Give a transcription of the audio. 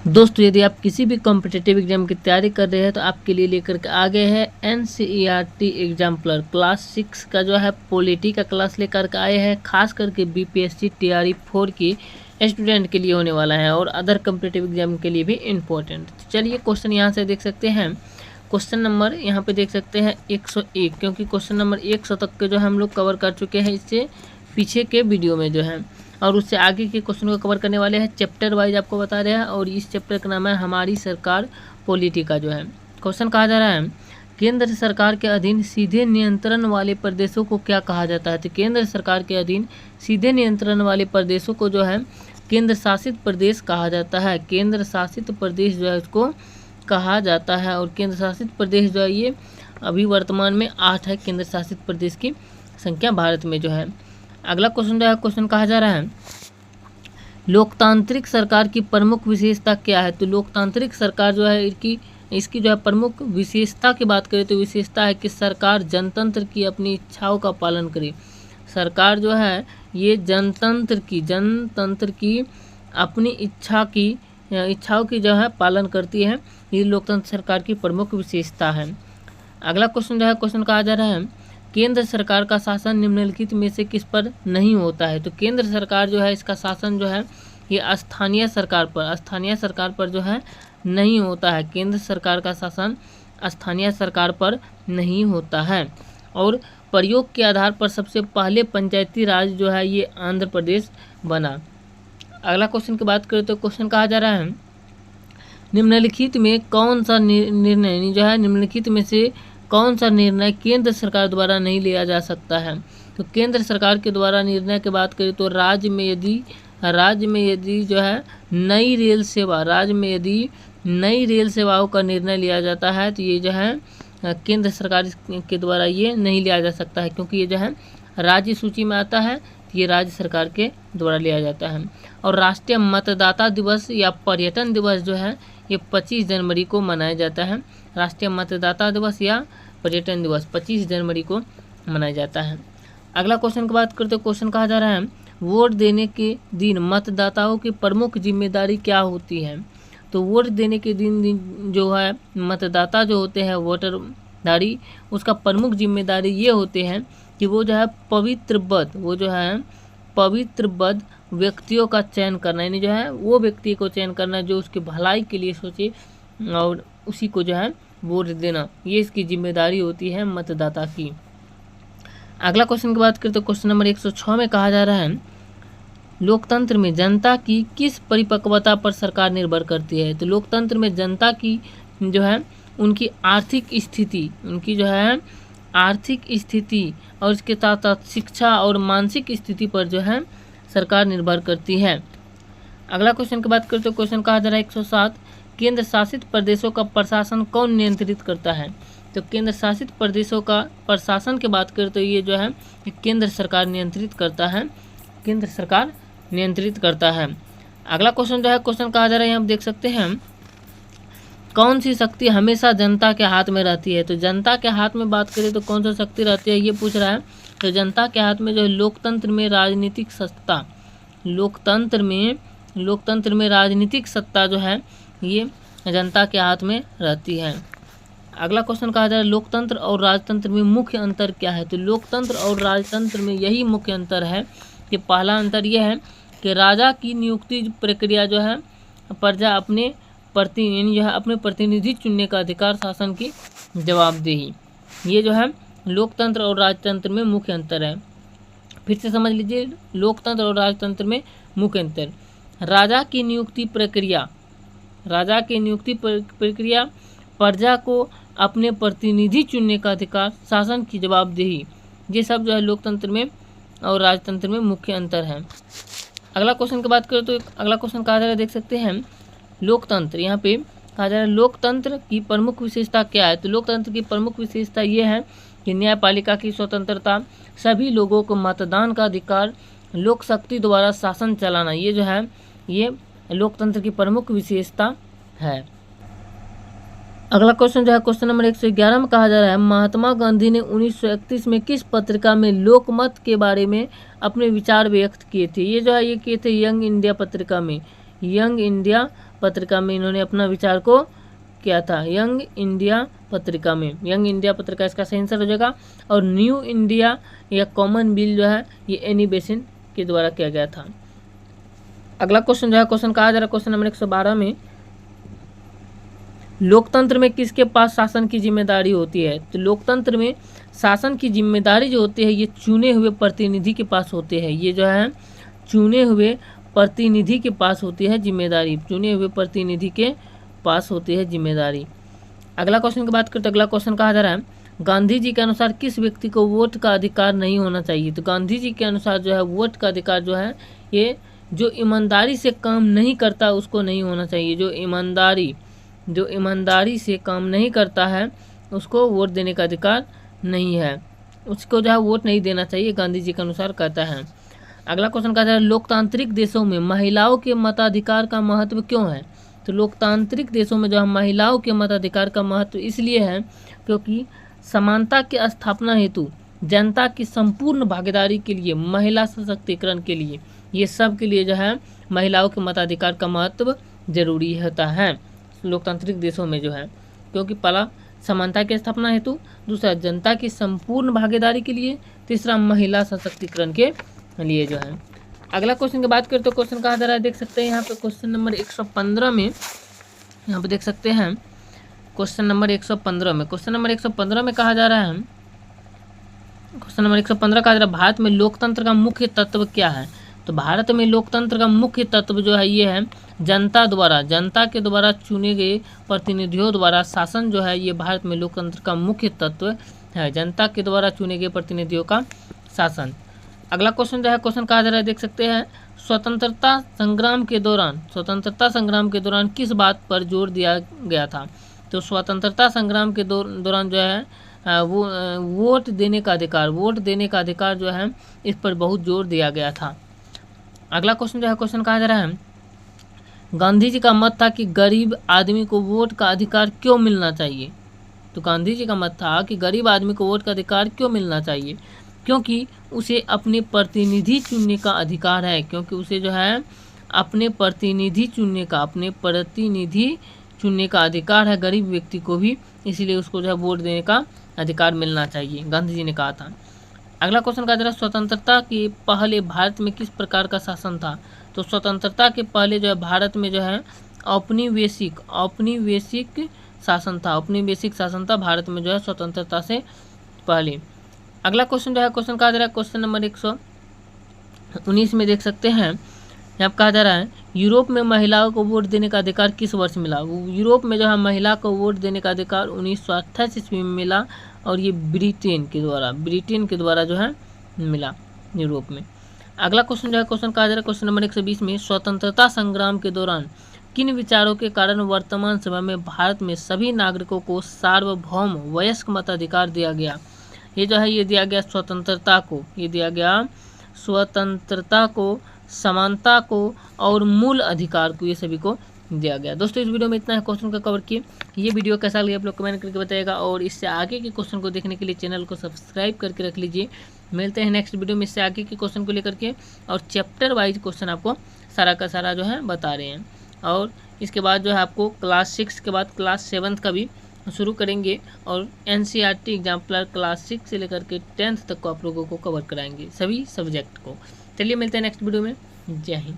दोस्तों यदि आप किसी भी कॉम्पिटिटिव एग्जाम की तैयारी कर रहे हैं तो आपके लिए लेकर के आ गए हैं NCERT एग्जाम्पलर क्लास 6 का जो है पॉलिटी का क्लास लेकर के आए हैं। खास करके BPSC TRE 4 की स्टूडेंट के लिए होने वाला है और अदर कॉम्पिटिटिव एग्जाम के लिए भी इम्पोर्टेंट। चलिए क्वेश्चन यहाँ से देख सकते हैं। क्वेश्चन नंबर यहाँ पे देख सकते हैं 101, क्योंकि क्वेश्चन नंबर 100 तक के जो हम लोग कवर कर चुके हैं इससे पीछे के वीडियो में जो है, और उससे आगे के क्वेश्चन को कवर करने वाले हैं। चैप्टर वाइज आपको बता रहे हैं और इस चैप्टर का नाम है हमारी सरकार पॉलिटी का जो है। क्वेश्चन कहा जा रहा है केंद्र सरकार के अधीन सीधे नियंत्रण वाले प्रदेशों को क्या कहा जाता है। तो केंद्र सरकार के अधीन सीधे नियंत्रण वाले प्रदेशों को जो है केंद्र शासित प्रदेश कहा जाता है। केंद्र शासित प्रदेश जो है उसको कहा जाता है, और केंद्र शासित प्रदेश जो है ये अभी वर्तमान में 8 है केंद्र शासित प्रदेश की संख्या भारत में जो है। अगला क्वेश्चन जो है, क्वेश्चन कहा जा रहा है लोकतांत्रिक सरकार की प्रमुख विशेषता क्या है। तो लोकतांत्रिक सरकार जो है इसकी जो है प्रमुख विशेषता की बात करें तो विशेषता है कि सरकार जनतंत्र की अपनी इच्छाओं का पालन करे। सरकार जो है ये जनतंत्र की अपनी इच्छाओं की जो है पालन करती है। ये लोकतंत्र सरकार की प्रमुख विशेषता है। अगला क्वेश्चन जो है, क्वेश्चन कहा जा रहा है केंद्र सरकार का शासन निम्नलिखित में से किस पर नहीं होता है। तो केंद्र सरकार जो है इसका शासन जो है ये स्थानीय सरकार पर जो है नहीं होता है। केंद्र सरकार का शासन स्थानीय सरकार पर नहीं होता है। और प्रयोग के आधार पर सबसे पहले पंचायती राज जो है ये आंध्र प्रदेश बना। अगला क्वेश्चन की बात करें तो क्वेश्चन कहा जा रहा है निम्नलिखित में कौन सा निर्णय जो है निम्नलिखित में से कौन सा निर्णय केंद्र सरकार द्वारा नहीं लिया जा सकता है। तो केंद्र सरकार के द्वारा निर्णय की बात करें तो राज्य में यदि जो है नई रेल सेवाओं का निर्णय लिया जाता है तो ये जो है केंद्र सरकार के द्वारा ये नहीं लिया जा सकता है, क्योंकि ये जो है राज्य सूची में आता है तो ये राज्य सरकार के द्वारा लिया जाता है। और राष्ट्रीय मतदाता दिवस या पर्यटन दिवस जो है ये 25 जनवरी को मनाया जाता है। राष्ट्रीय मतदाता दिवस या पर्यटन दिवस 25 जनवरी को मनाया जाता है। अगला क्वेश्चन की बात करते हैं। क्वेश्चन कहा जा रहा है वोट देने के दिन मतदाताओं की प्रमुख जिम्मेदारी क्या होती है। तो वोट देने के दिन जो है मतदाता जो होते हैं वोटरधारी, उसका प्रमुख जिम्मेदारी ये होते हैं कि वो जो है पवित्रबद्ध व्यक्तियों का चयन करना, यानी जो है वो व्यक्ति को चयन करना जो उसकी भलाई के लिए सोचे और उसी को जो है वोट देना, ये इसकी जिम्मेदारी होती है मतदाता की। अगला क्वेश्चन की बात करें तो क्वेश्चन नंबर 106 में कहा जा रहा है लोकतंत्र में जनता की किस परिपक्वता पर सरकार निर्भर करती है। तो लोकतंत्र में जनता की जो है उनकी आर्थिक स्थिति और इसके साथ साथ शिक्षा और मानसिक स्थिति पर जो है सरकार निर्भर करती है। अगला क्वेश्चन की बात करें तो क्वेश्चन कहा जा रहा है 107 केंद्र शासित प्रदेशों का प्रशासन कौन नियंत्रित करता है। तो केंद्र शासित प्रदेशों का प्रशासन की बात करें तो ये जो है केंद्र सरकार नियंत्रित करता है। अगला क्वेश्चन जो है, क्वेश्चन कहा जा रहा है यहाँ देख सकते हैं कौन सी शक्ति हमेशा जनता के हाथ में रहती है। तो जनता के हाथ में बात करें तो कौन सी शक्ति रहती है ये पूछ रहा है। तो जनता के हाथ में जो है लोकतंत्र में राजनीतिक सत्ता जो है ये जनता के हाथ में रहती है। अगला क्वेश्चन कहा जा रहा है लोकतंत्र और राजतंत्र में मुख्य अंतर क्या है। तो लोकतंत्र और राजतंत्र में यही मुख्य अंतर है कि पहला अंतर यह है कि राजा की नियुक्ति प्रक्रिया जो है प्रजा अपने प्रतिनिधि चुनने का अधिकार, शासन की जवाबदेही, ये जो है लोकतंत्र और राजतंत्र में मुख्य अंतर है। फिर से समझ लीजिए लोकतंत्र और राजतंत्र में मुख्य अंतर। राजा की नियुक्ति प्रक्रिया प्रजा को अपने प्रतिनिधि चुनने का अधिकार, शासन की जवाबदेही, ये सब जो है लोकतंत्र में और राजतंत्र में मुख्य अंतर है। अगला क्वेश्चन की बात करें तो अगला क्वेश्चन कहा जा रहा है देख सकते हैं लोकतंत्र, यहाँ पे कहा जा रहा है लोकतंत्र की प्रमुख विशेषता क्या है। तो लोकतंत्र की प्रमुख विशेषता ये है कि न्यायपालिका की स्वतंत्रता, सभी लोगों को मतदान का अधिकार, लोक शक्ति द्वारा शासन चलाना, ये जो है ये लोकतंत्र की प्रमुख विशेषता है। अगला क्वेश्चन जो है क्वेश्चन नंबर 111 में कहा जा रहा है महात्मा गांधी ने 1931 में किस पत्रिका में लोकमत के बारे में अपने विचार व्यक्त किए थे। ये जो है ये किए थे यंग इंडिया पत्रिका में। यंग इंडिया पत्रिका में इन्होंने अपना विचार को किया था, यंग इंडिया पत्रिका में। यंग इंडिया पत्रिका इसका सही आंसर हो जाएगा। और न्यू इंडिया या कॉमन बिल जो है ये एनी बेसेंट के द्वारा किया गया था। अगला क्वेश्चन जो है, क्वेश्चन कहा जा रहा है क्वेश्चन नंबर 112 में, लोकतंत्र में किसके पास शासन की जिम्मेदारी होती है? तो लोकतंत्र में शासन की जिम्मेदारी जो होती है ये चुने हुए प्रतिनिधि के पास होते हैं। ये जो है चुने हुए प्रतिनिधि के पास होती है जिम्मेदारी, चुने हुए प्रतिनिधि के पास होती है जिम्मेदारी। अगला क्वेश्चन की बात करते, अगला क्वेश्चन कहा जा रहा है, गांधी जी के अनुसार किस व्यक्ति को वोट का अधिकार नहीं होना चाहिए? तो गांधी जी के अनुसार जो है वोट का अधिकार जो है ये जो ईमानदारी से काम नहीं करता उसको नहीं होना चाहिए। जो ईमानदारी से काम नहीं करता है उसको वोट देने का अधिकार नहीं है, उसको जो है वोट नहीं देना चाहिए, गांधी जी के अनुसार कहता है। अगला क्वेश्चन कहता है, लोकतांत्रिक देशों में महिलाओं के मताधिकार का महत्व क्यों है? तो लोकतांत्रिक देशों में जो है महिलाओं के मताधिकार का महत्व इसलिए है क्योंकि समानता की स्थापना हेतु, जनता की संपूर्ण भागीदारी के लिए, महिला सशक्तिकरण के लिए, ये सब के लिए जो है महिलाओं के मताधिकार का महत्व जरूरी होता है लोकतांत्रिक देशों में जो है, क्योंकि पहला समानता की स्थापना हेतु, दूसरा जनता की संपूर्ण भागीदारी के लिए, तीसरा महिला सशक्तिकरण के लिए जो है। अगला क्वेश्चन की बात करें तो क्वेश्चन कहा जा रहा है, देख सकते हैं यहाँ पे क्वेश्चन नंबर 115 में, यहाँ पे देख सकते हैं क्वेश्चन नंबर 115 में, क्वेश्चन नंबर 115 में कहा जा रहा है, क्वेश्चन नंबर 115 कहा जा रहा है, भारत में लोकतंत्र का मुख्य तत्व क्या है? तो भारत में लोकतंत्र का मुख्य तत्व जो है ये है जनता के द्वारा चुने गए प्रतिनिधियों द्वारा शासन जो है, ये भारत में लोकतंत्र का मुख्य तत्व है, जनता के द्वारा चुने गए प्रतिनिधियों का शासन। अगला क्वेश्चन जो है, क्वेश्चन कहा जा रहा है, देख सकते हैं, स्वतंत्रता संग्राम के दौरान किस बात पर जोर दिया गया था? तो स्वतंत्रता संग्राम के दौरान जो है वो वोट देने का अधिकार जो है इस पर बहुत जोर दिया गया था। अगला क्वेश्चन जो है, क्वेश्चन कहा जा रहा है, गांधी जी का मत था कि गरीब आदमी को वोट का अधिकार क्यों मिलना चाहिए? तो गांधी जी का मत था कि गरीब आदमी को वोट का अधिकार क्यों मिलना चाहिए? क्योंकि उसे अपने प्रतिनिधि चुनने का अधिकार है, क्योंकि उसे जो है अपने प्रतिनिधि चुनने का अधिकार है गरीब व्यक्ति को भी, इसलिए उसको जो है वोट देने का अधिकार मिलना चाहिए, गांधी जी ने कहा था। अगला क्वेश्चन कहा जा रहा है, स्वतंत्रता के पहले भारत में किस प्रकार का शासन था? तो स्वतंत्रता के पहले जो है भारत में जो है औपनिवेशिक शासन था भारत में जो है स्वतंत्रता से पहले। अगला क्वेश्चन जो है, क्वेश्चन कहा जा रहा है, क्वेश्चन नंबर 119 में देख सकते हैं, यहाँ कहा जा रहा है, यूरोप में महिलाओं को वोट देने का अधिकार किस वर्ष मिला? यूरोप में जो है महिला को वोट देने का अधिकार 1928 ईस्वी में मिला, और ये ब्रिटेन के द्वारा जो है मिला यूरोप में। अगला क्वेश्चन जो है, क्वेश्चन कहा जा रहा है, क्वेश्चन नंबर 120 में, स्वतंत्रता संग्राम के दौरान किन विचारों के कारण वर्तमान समय में भारत में सभी नागरिकों को सार्वभौम वयस्क मताधिकार दिया गया? ये जो है ये दिया गया स्वतंत्रता को, समानता को और मूल अधिकार को, ये सभी को दिया गया। दोस्तों इस वीडियो में इतना है क्वेश्चन का कवर किए। ये वीडियो कैसा लगा आप लोग कमेंट करके बताइएगा, और इससे आगे के क्वेश्चन को देखने के लिए चैनल को सब्सक्राइब करके रख लीजिए। मिलते हैं नेक्स्ट वीडियो में इससे आगे के क्वेश्चन को लेकर के, और चैप्टर वाइज क्वेश्चन आपको सारा का सारा जो है बता रहे हैं। और इसके बाद जो है आपको क्लास 6 के बाद क्लास 7 का भी शुरू करेंगे, और NCERT एग्जाम्पलर क्लास 6 से लेकर के 10th तक को आप लोगों को कवर कराएंगे, सभी सब्जेक्ट को। चलिए मिलते हैं नेक्स्ट वीडियो में। जय हिंद।